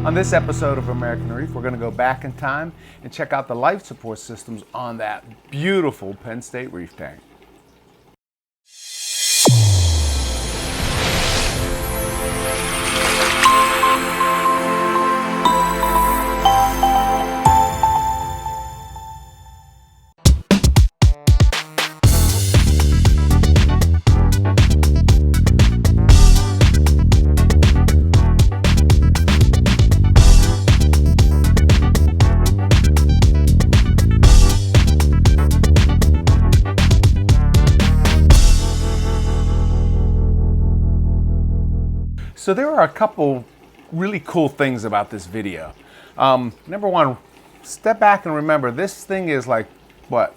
On this episode of American Reef, we're going to go back in time and check out the life support systems on that beautiful Penn State reef tank. So there are a couple really cool things about this video. Number one, step back and remember this thing is like, what,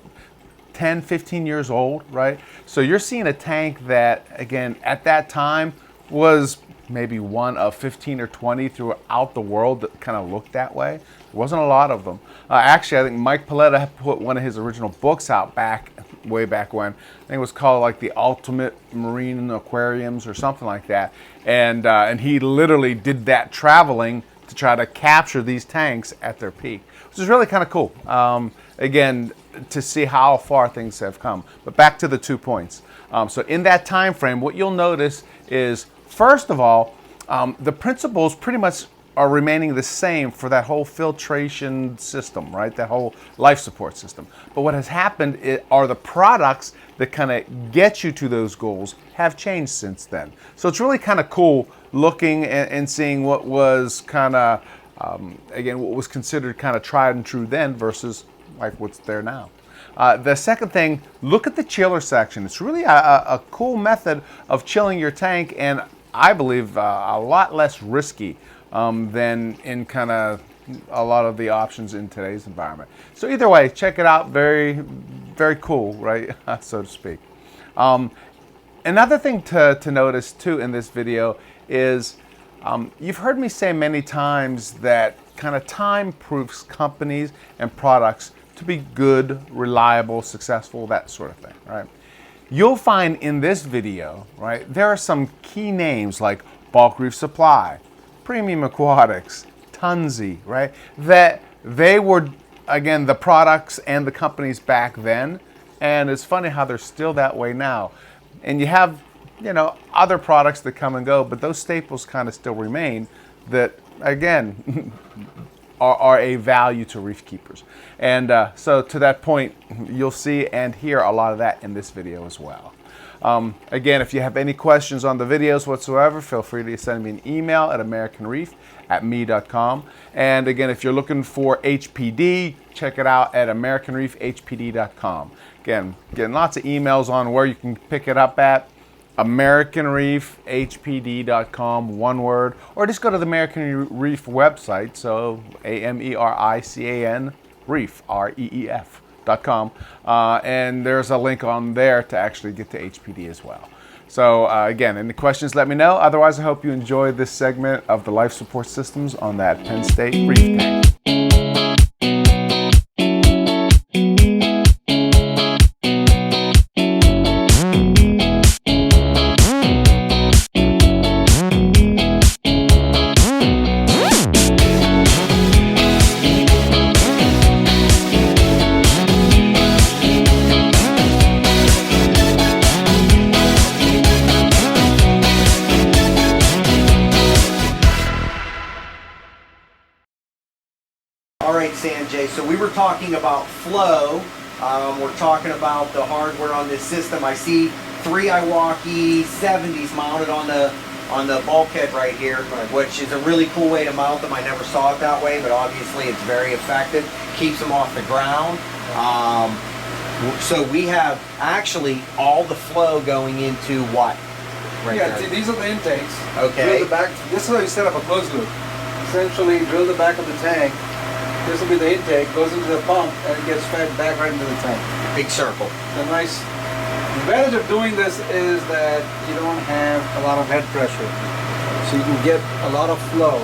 10, 15 years old, right? So you're seeing a tank that, again, at that time was maybe one of 15 or 20 throughout the world that kind of looked that way. There wasn't a lot of them. Actually, I think Mike Paletta had put one of his original books out way back when. I think it was called like the Ultimate Marine Aquariums or something like that. And he literally did that traveling to try to capture these tanks at their peak, which is really kind of cool. Again, to see how far things have come. But back to the 2 points. So in that time frame, what you'll notice is, first of all, the principles pretty much are remaining the same for that whole filtration system, right? That whole life support system. But what has happened are the products that kind of get you to those goals have changed since then. So it's really kind of cool looking and seeing what was kind of, again, what was considered kind of tried and true then versus like what's there now. The second thing, look at the chiller section. It's really a cool method of chilling your tank, and I believe a lot less risky than in kind of a lot of the options in today's environment. So either way, check it out. Very, very cool, right? So to speak. Another thing to notice too in this video is you've heard me say many times that kind of time proofs companies and products to be good, reliable, successful, that sort of thing, right? You'll find in this video, right, there are some key names like Bulk Reef Supply, Premium Aquatics, Tunzi, right, that they were, again, the products and the companies back then, and it's funny how they're still that way now. And you have, you know, other products that come and go, but those staples kind of still remain that, again, are a value to reef keepers. And so to that point, you'll see and hear a lot of that in this video as well. Again, if you have any questions on the videos whatsoever, feel free to send me an email at americanreef@me.com. And again, if you're looking for HPD, check it out at americanreefhpd.com. Again, getting lots of emails on where you can pick it up at. americanreefhpd.com, one word, or just go to the American Reef website, so AMERICAN Reef, REEF.com, and there's a link on there to actually get to HPD as well. So again, any questions, let me know. Otherwise, I hope you enjoyed this segment of the life support systems on that Penn State reef tank. All right, Sanjay, so we were talking about flow. We're talking about the hardware on this system. I see 3 Iwaki 70s mounted on the bulkhead right here, which is a really cool way to mount them. I never saw it that way, but obviously it's very effective. Keeps them off the ground. So we have actually all the flow going into what? Right there. These are the intakes. Okay. Drill the back. This is how you set up a closed loop. Essentially, drill the back of the tank. This will be the intake, goes into the pump, and it gets fed back right into the tank. Big circle. The advantage of doing this is that you don't have a lot of head pressure. So you can get a lot of flow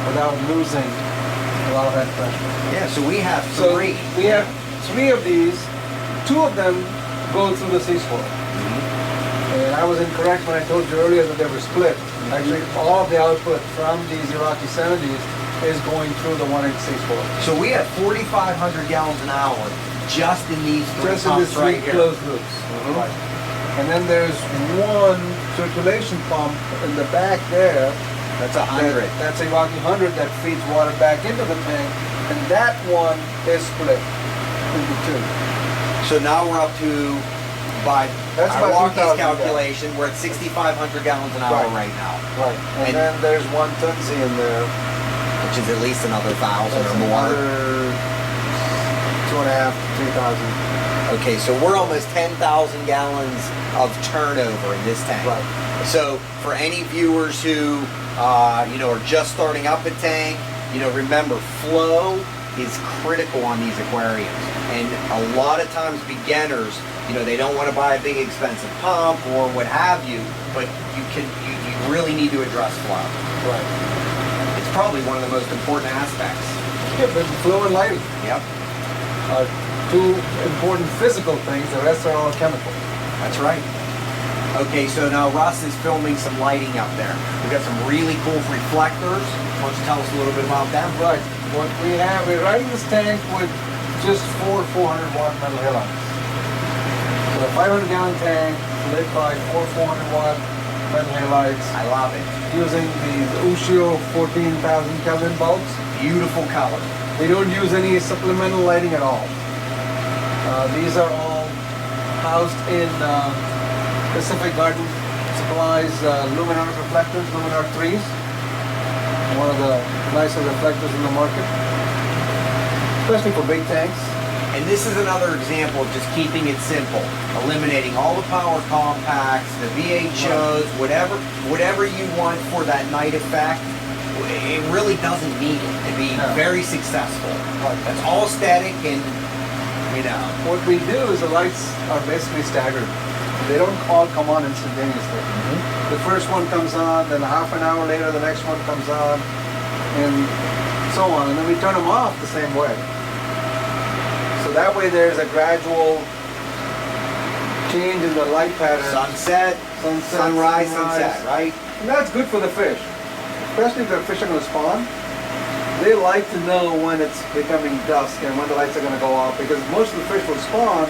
without losing a lot of head pressure. Yeah, so we have 3. So we have 3 of these. 2 of them go through the C-spore. And I was incorrect when I told you earlier that they were split. Actually, all of the output from these Iraqi 70s is going through the 186 hole. So we have 4,500 gallons an hour just in these three Just in pumps these right three here. closed loops. Right. And then there's one circulation pump in the back there. That's 100. That's about 100 that feeds water back into the tank. And that one is split into two. So now we're up to, by That's our about Walkie's 2,000 calculation, we're at 6,500 gallons an hour Right. right now, Right. And And- then there's one Tunzi in there. which is at least another 1,000 That's or more. another 2,500 to 3,000. Okay, so we're almost 10,000 gallons of turnover in this tank. Right. So for any viewers who, are just starting up a tank, remember flow is critical on these aquariums. And a lot of times beginners, they don't want to buy a big expensive pump or what have you, but you really need to address flow. Right. It's probably one of the most important aspects. Yeah, but flow and lighting Yep, are two important physical things. The rest are all chemical. that's right. Okay, so now Russ is filming some lighting up there. We've got some really cool reflectors. Why don't you tell us a little bit about them? Right. What we have, we're riding this tank with just 400 watt metal halides. So a 500 gallon tank lit by 400 watt metal halides I love it. using these Ushio 14,000 Kelvin bulbs. Beautiful color. They don't use any supplemental lighting at all. These are all housed in Pacific Garden Supplies Luminar reflectors, Luminar 3s. One of the nicer reflectors in the market, especially for big tanks. And this is another example of just keeping it simple, eliminating all the power compacts, the VHOs, whatever you want for that night effect. It really doesn't need it to be very successful. Right. That's all static and, What we do is the lights are basically staggered. They don't all come on instantaneously. The first one comes on, then half an hour later the next one comes on, and so on. And then we turn them off the same way. So that way there's a gradual change in the light pattern. sunset, sunrise, sunset, right? And that's good for the fish, especially if the fish are going to spawn. They like to know when it's becoming dusk and when the lights are going to go off, because most of the fish will spawn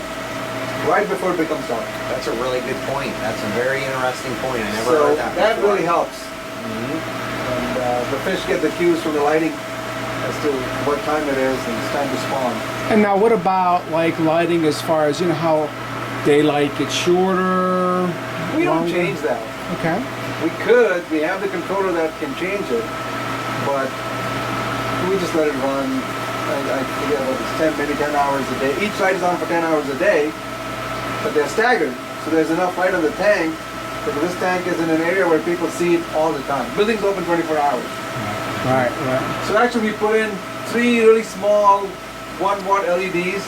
right before it becomes dark. That's a really good point. That's a very interesting point. I never So heard that that before. really helps. And the fish get the cues from the lighting as to what time it is and it's time to spawn. And now what about like lighting as far as, how daylight gets shorter? We don't longer? change that. Okay. We have the controller that can change it, but we just let it run. I forget what it's 10, maybe 10 hours a day. Each light is on for 10 hours a day, but they're staggered. So there's enough light on the tank, because this tank is in an area where people see it all the time. Building's open 24 hours. Right. So actually we put in 3 really small 1 watt LEDs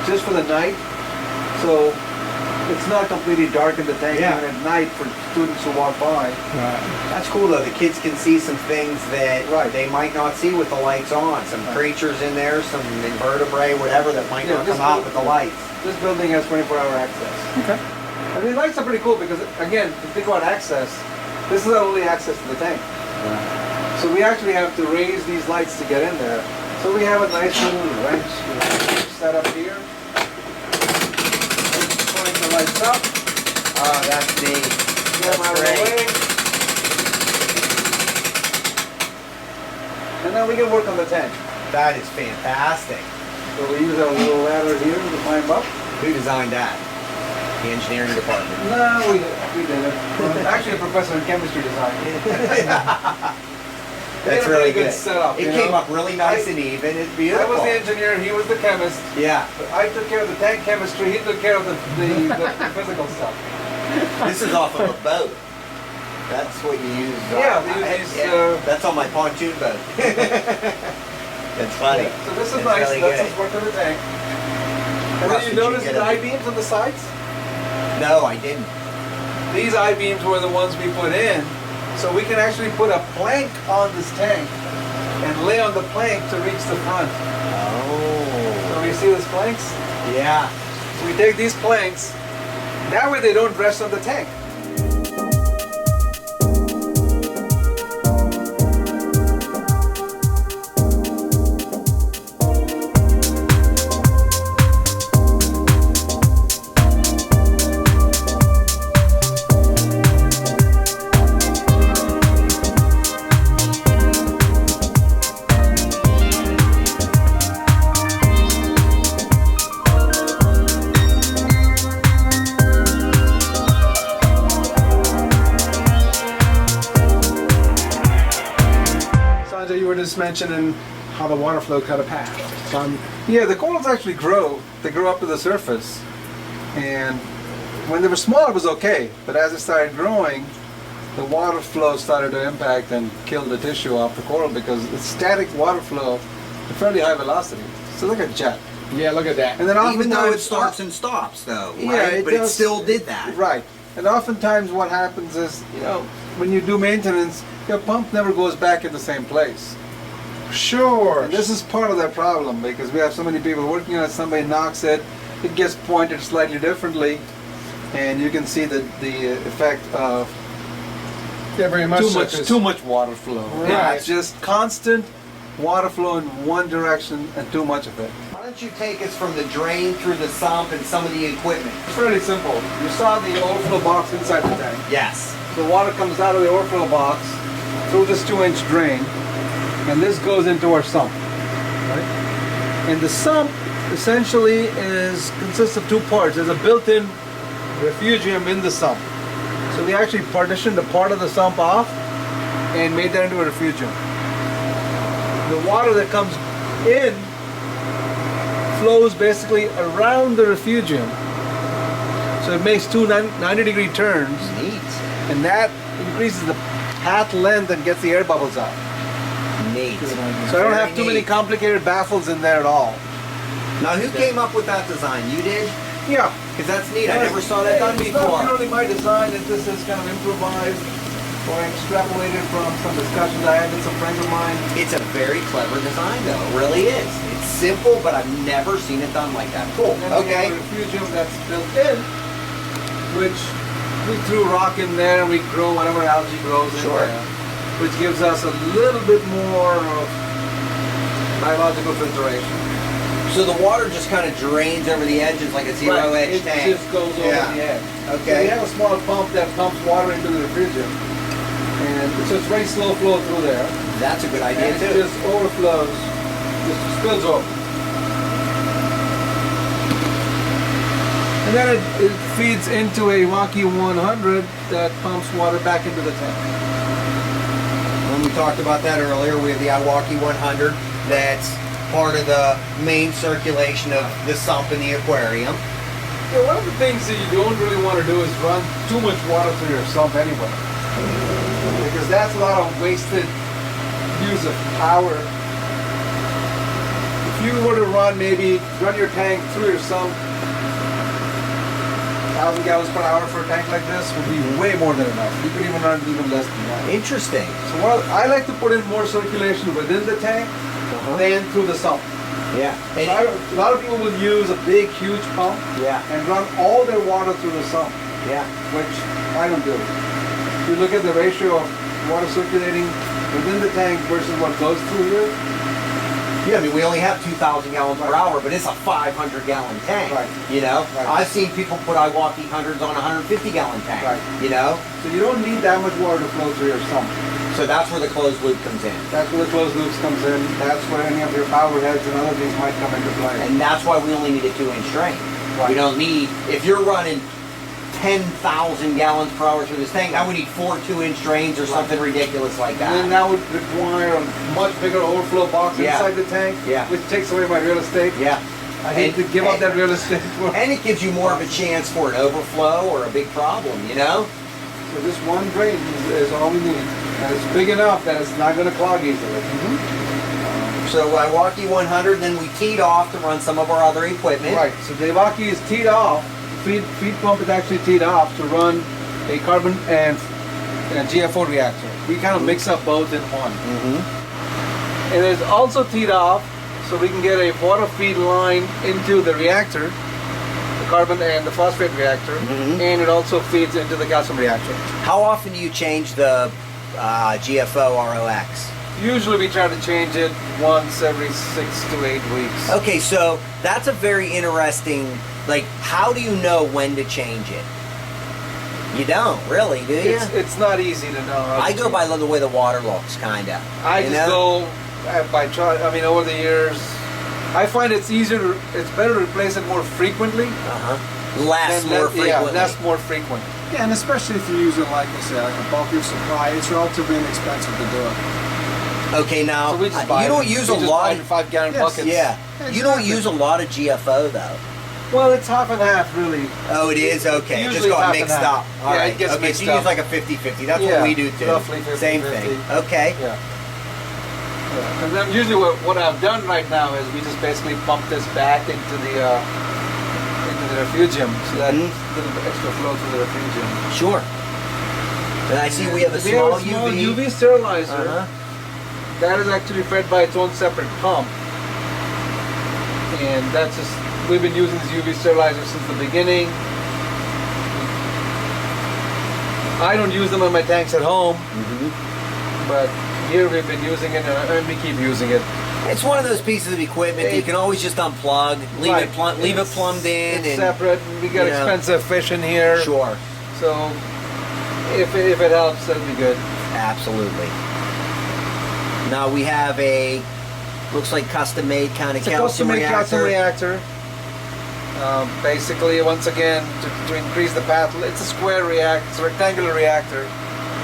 just for the night. So it's not completely dark in the tank Yeah. even at night for students who walk by. Right. That's cool though. The kids can see some things that Right. they might not see with the lights on. Some creatures in there, some invertebrate, whatever that might not this come out with the building- lights. This building has 24-hour access. Okay. And the lights are pretty cool because, again, if you think about access, this is our only access to the tank. So we actually have to raise these lights to get in there. So we have a nice little wrench set up here. Pulling the lights up. Oh, that's neat. Get them out of the way. And then we can work on the tank. That is fantastic. So we use our little ladder here to climb up. Who designed that? The engineering department. No, we did it. Actually, a professor in chemistry designed it. That's a really pretty good. setup. It you came know? up really nice and even. It's I beautiful. was the engineer, he was the chemist. Yeah. I took care of the tank chemistry, he took care of the physical stuff. This is off of a boat. That's what you use. Yeah, they use these, that's on my pontoon boat. That's funny. So this is That's nice, really that's good. us work on the tank. And Russ, then did you you notice get the it? I-beams on the sides? No, I didn't. These I-beams were the ones we put in, so we can actually put a plank on this tank and lay on the plank to reach the front. Oh. So you see these planks? Yeah. So we take these planks, that way they don't rest on the tank. just mentioning how the water flow cut a path. So Yeah, the corals actually grow. They grow up to the surface. And when they were small, it was okay. But as they started growing, the water flow started to impact and kill the tissue off the coral because it's static water flow at fairly high velocity. So like a jet. yeah, look at that. And then Even though it oftentimes- starts and stops, though, Yeah, right? it But it does. still did that. Right. And oftentimes what happens is, when you do maintenance, your pump never goes back in the same place. Sure. And this is part of that problem because we have so many people working on it, somebody knocks it, it gets pointed slightly differently, and you can see the effect of yeah, very much too much water flow. Right. Yeah, it's just constant water flow in one direction and too much of it. Why don't you take us from the drain through the sump and some of the equipment? It's fairly simple. You saw the overflow box inside the tank. Yes. The water comes out of the overflow box through this 2-inch drain, and this goes into our sump. Right? And the sump essentially consists of two parts. There's a built-in refugium in the sump. So we actually partitioned a part of the sump off and made that into a refugium. The water that comes in flows basically around the refugium. So it makes two 90-degree turns, Neat. and that increases the path length and gets the air bubbles out. Neat. So I don't have Very too many neat. complicated baffles in there at all. Now, who came up with that design? You did? Yeah. Because that's neat. I never saw that done It's not before. really my design, this is kind of improvised or extrapolated from some discussions I had with some friends of mine. It's a very clever design, though. It really is. It's simple, but I've never seen it done like that. Cool. And then we Okay. have a refugium that's built in, which we threw rock in there and we grow whatever algae grows in Sure. there, which gives us a little bit more of biological filtration. So the water just kind of drains over the edges like a zero-edge It tank. just goes over Yeah. the edge. Okay. So we have a small pump that pumps water into the refugium. And so it's very slow flow through there. That's a good idea, And it too. just overflows, just spills over. And then it feeds into a Waukee 100 that pumps water back into the tank. When we talked about that earlier, we have the Iwaki 100 that's part of the main circulation of the sump in the aquarium. Yeah, one of the things that you don't really want to do is run too much water through your sump anyway. Because that's a lot of wasted use of power. If you were to run your tank through your sump, 1,000 gallons per hour for a tank like this would be way more than enough. You could even run even less than that. Interesting. So I like to put in more circulation within the tank than through the sump. Yeah. So a lot of people will use a big, huge pump Yeah. and run all their water through the sump, Yeah. which I don't do. If you look at the ratio of water circulating within the tank versus what goes through here, Yeah, I mean, we only have 2,000 gallons per hour, but it's a 500-gallon tank. Right. You know? Right. I've seen people put Iwaki 100s on a 150-gallon tank. Right. You know? so you don't need that much water to flow through your sump. So that's where the closed loop comes in. That's where the closed loops comes in. That's where any of your power heads and other things might come into play. And that's why we only need a 2-inch drain. Right. We don't need, if you're running 10,000 gallons per hour through this tank, now we need 4 2-inch drains or something ridiculous like And then that. that would require a much bigger overflow box Yeah. inside the tank, Yeah. which takes away my real estate. Yeah. I hate to give up that real estate for And it gives you more of a chance for an overflow or a big problem, you know? So this one drain is all we need. And it's big enough that it's not going to clog easily. So Iwaki 100, then we teed off to run some of our other equipment. Right, so the Iwaki is teed off. Feed pump is actually teed off to run a carbon and a Gfor reactor. We kind of mix up both in one. Mm-hmm. It is also teed off so we can get a water feed line into the reactor, the carbon and the phosphate reactor, Mhm. and it also feeds into the calcium reactor. How often do you change the GFO ROX? Usually we try to change it once every 6 to 8 weeks. Okay, so that's a very interesting, like, how do you know when to change it? You don't, really, do you? It's not easy to know. I go by the way the water looks, kind of. I just go by try. I mean, over the years, I find it's better to replace it more frequently. Less, more frequently. Yeah, less, more frequent. Yeah, and especially if you're using, like I said, like a bulky supply, it's relatively inexpensive to do it. Okay, now So we just buy you don't it. use We a just lot buy of the 5-gallon buckets. Yeah, you don't Exactly. use a lot of GFO though. Well, it's half and half, really. Oh, it is? Okay. It just Usually got half and mixed half. up. All Yeah, right. it gets okay, mixed so you use up. like a 50-50. That's Yeah, what we do too. roughly 50-50. Same thing. Okay. Yeah. And then usually what I've done right now is we just basically pump this back into the refugium, so that Mhm. little bit extra flow to the refugium. Sure. And I see we have a small UV. UV sterilizer. Uh-huh. That is actually fed by its own separate pump. And that's just, we've been using this UV sterilizer since the beginning. I don't use them in my tanks at home, but here we've been using it and we keep using it. It's one of those pieces of equipment that you can always just unplug, leave Right. it leave it plumbed in, It's and separate. We got you know. expensive fish in here. sure, So if it helps, that'd be good. absolutely. Now we have a looks like custom made kind of It's a calcium custom-made calcium reactor. reactor. Basically, once again, to increase the path, it's a square reactor, it's a rectangular reactor.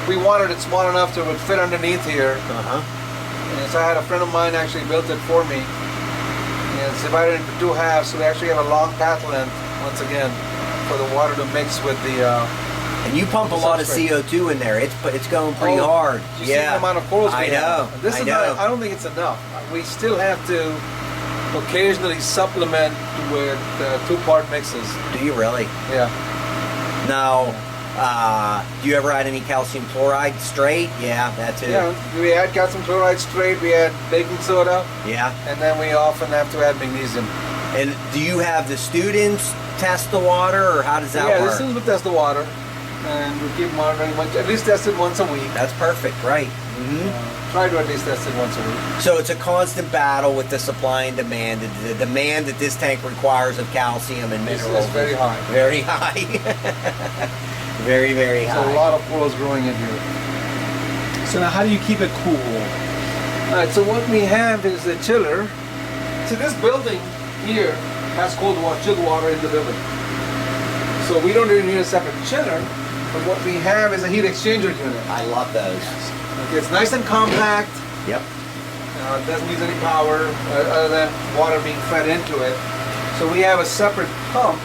We wanted it small enough to it would fit underneath here. And so I had a friend of mine actually built it for me. And it's divided into two halves, so we actually have a long path length, once again, for the water to mix with the... And you pump a lot of Substrate. CO2 in there. It's going pretty hard. You see the amount of corals I we know. have. This I is know. Not, I don't think it's enough. We still have to occasionally supplement with 2-part mixes. Do you really? Yeah. Now, do you ever add any calcium chloride straight? Yeah, that's it. Yeah, we add calcium chloride straight, we add baking soda, Yeah. and then we often have to add magnesium. And do you have the students test the water, or how does that Yeah, work? this is we test the water, and we keep monitoring, at least test it once a week. That's perfect, right? Try to at least test it once a week. So it's a constant battle with the supply and demand. The demand that this tank requires of calcium and It's minerals very is high. Very high. Very, very There's high. a lot of corals growing in here. So now how do you keep it cool? Alright, so what we have is a chiller. So this building here has cold water, chilled water in the building. So we don't really need a separate chiller, but what we have is a heat exchanger unit. I love those. Okay, it's nice and compact. Yep. It doesn't use any power other than water being fed into it. So we have a separate pump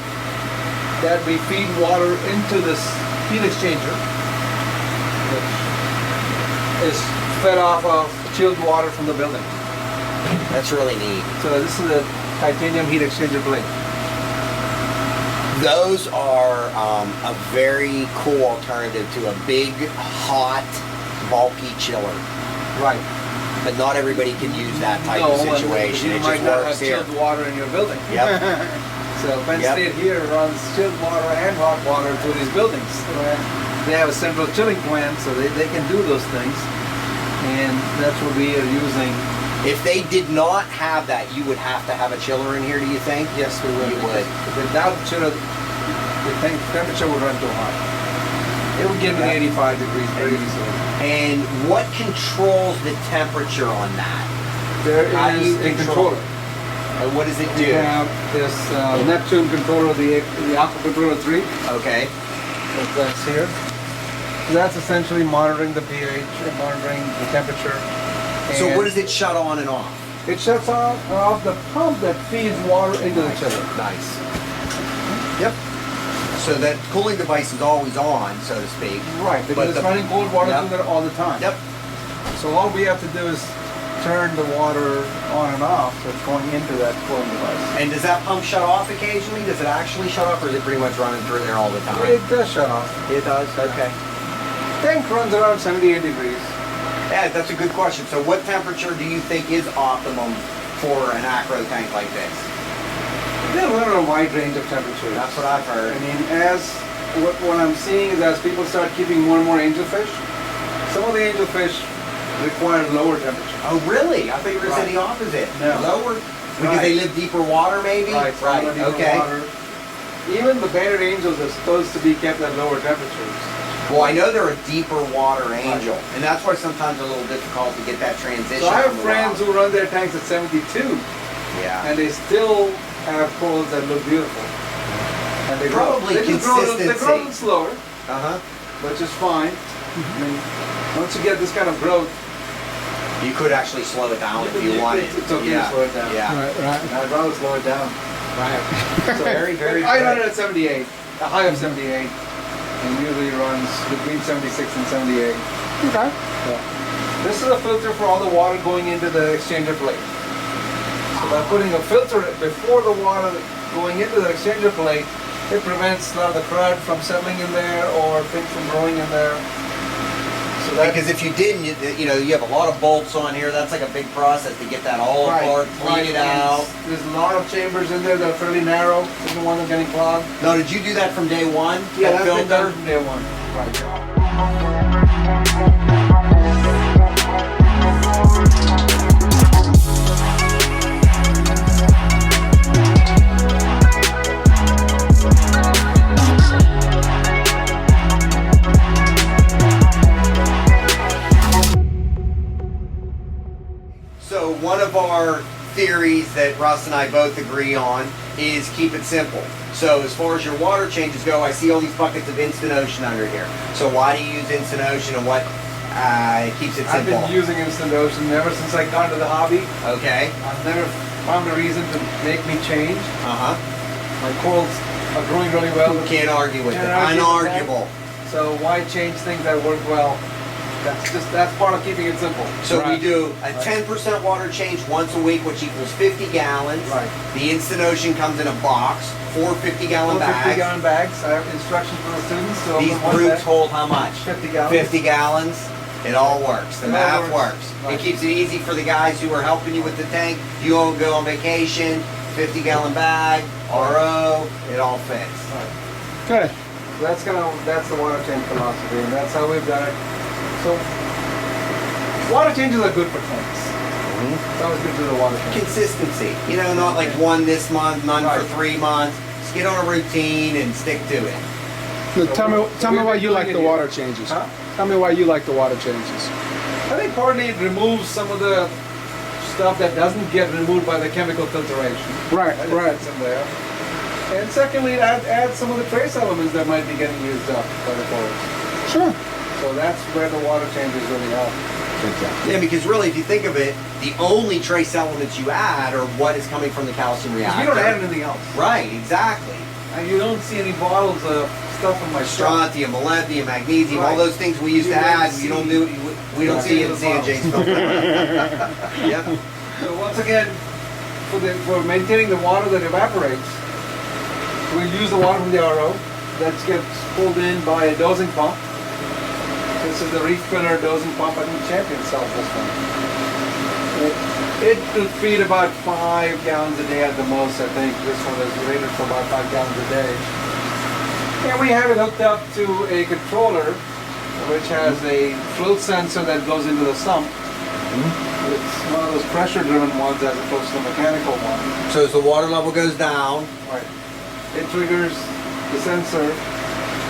that we feed water into this heat exchanger, which is fed off of chilled water from the building. That's really neat. So this is a titanium heat exchanger blade. Those are a very cool alternative to a big, hot, bulky chiller. Right. But not everybody can use that type of situation. You It might just not works have here. chilled water in your building. Yep. So Penn Yep. State here runs chilled water and hot water to these buildings. They have a central chilling plant, so they can do those things. And that's what we are using. If they did not have that, you would have to have a chiller in here, do you think? Yes, we will. You would. Without the chiller, the temperature would run too hot. It would get to 85 degrees very easily. And what controls the temperature on that? There How do you is a control controller. And what does it We do? have this Neptune controller, the Aqua Controller 3. Okay. That's here. So that's essentially monitoring the pH and monitoring the temperature. So And what does it shut on and off? it shuts off the pump that feeds water into the chiller. Nice. Yep. So that cooling device is always on, so to speak. Right, because it's running cold water Yep. through there all the time. Yep. So all we have to do is turn the water on and off, so it's going into that cooling device. And does that pump shut off occasionally? Does it actually shut off, or is it pretty much running through there all the time? It does shut off. It does? Okay. Tank runs around 78 degrees. Yeah, that's a good question. So what temperature do you think is optimum for an acro tank like this? They'll run a wide range of temperatures. That's what I've heard. I mean, what I'm seeing is as people start keeping more and more angelfish, some of the angelfish require lower temperature. Oh, really? I thought you were Right. saying the opposite. No. Lower? Because they live deeper water, maybe? Right. Okay. Water. Even the banded angels are supposed to be kept at lower temperatures. Well, I know they're a deeper water angel, and that's why sometimes it's a little difficult to get that transition. So I have from the friends rock. who run their tanks at 72, Yeah. and they still have corals that look beautiful. And they Probably grow, they just grow, they grow a consistency. little slower, Uh-huh. which is fine. I mean, once you get this kind of growth, You could actually slow it down if you wanted. It's okay to slow it down. Yeah. Right. I'd rather slow it down. Right. So Very, very I run good. it at 78, a high of 78, and usually runs between 76 and 78. Okay. This is a filter for all the water going into the exchanger plate. So by putting a filter before the water going into the exchanger plate, it prevents a lot of the crud from settling in there or things from growing in there. So that, Because if you didn't, you know, you have a lot of bolts on here. That's like a big process to get that all apart, clean it out. There's a lot of chambers in there that are fairly narrow. This is the one that's getting clogged. Now, did you do that from day one? Yeah, that that's been done filter? from day one. Right. So one of our theories that Russ and I both agree on is keep it simple. So as far as your water changes go, I see all these buckets of Instant Ocean under here. So why do you use Instant Ocean and what keeps it I've simple? been using Instant Ocean ever since I got into the hobby. Okay. I've never found a reason to make me change. Uh-huh. My corals are growing really well. Can't argue with it. Can't argue with that. Unarguable. So why change things that work well? That's part of keeping it simple. So Right. we do a 10% water change once a week, which equals 50 gallons. Right. The Instant Ocean comes in a box, 4 50-gallon bags. 50-gallon bags. I have instructions for the students. So These open one brutes bag, hold how much? 50 gallons. 50 gallons. It all works. The It all math works. works. Right. It keeps it easy for the guys who are helping you with the tank. You don't go on vacation, 50-gallon bag, RO, it all fits. Right. Good. So that's the water change philosophy, and that's how we've done it. So water changes are good for tanks. It's always good to do the water change. Consistency. You know, not like one this month, none for Right. 3 months. Just get on a routine and stick to it. Look, tell me we've why been you like doing the it here. water changes. Huh? Tell me why you like the water changes. I think partly it removes some of the stuff that doesn't get removed by the chemical filtration. Right, That right. fits in there. And secondly, it adds some of the trace elements that might be getting used up by the corals. Sure. So that's where the water changes really help. Yeah, because really, if you think of it, the only trace elements you add are what is coming from the calcium Because reactor. you don't add anything else. Right, exactly. And you don't see any bottles of stuff in my shop. Strontium, molybdenum, magnesium, all Right. those things we used You to don't add, see- we don't Right. see it in Sanjay's filter. Yep. So once again, for maintaining the water that evaporates, we use the water from the RO that gets pulled in by a dosing pump. This is the reef filler dosing pump. I think Champion sells this one. It will feed about 5 gallons a day at the most, I think. This one is rated for about 5 gallons a day. And we have it hooked up to a controller which has a float sensor that goes into the sump. It's one of those pressure-driven ones as opposed to the mechanical one. So as the water level goes down, Right. It triggers the sensor,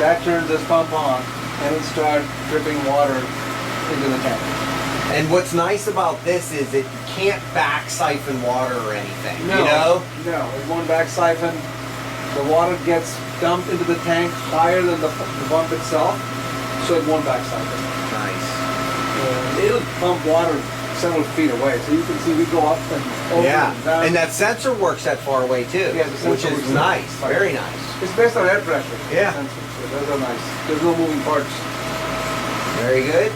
that turns this pump on, and it starts dripping water into the tank. and what's nice about this is it can't back siphon water or anything, No, you know? No, it won't back siphon. The water gets dumped into the tank higher than the pump itself, so it won't back siphon. Nice. It'll pump water several feet away, so you can see we go up and over Yeah, and down. and that sensor works that far away too, Yeah, the which sensor is works nice, right. very nice. It's based on air pressure. Yeah. the sensor, so those are nice. There's no moving parts. Very good.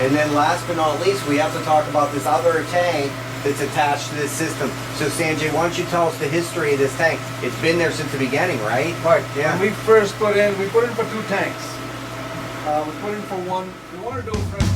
And then last but not least, we have to talk about this other tank that's attached to this system. So Sanjay, why don't you tell us the history of this tank? It's been there since the beginning, right? Right. Yeah. When we first put in for 2 tanks. We put in for one. We wanted to do a fresh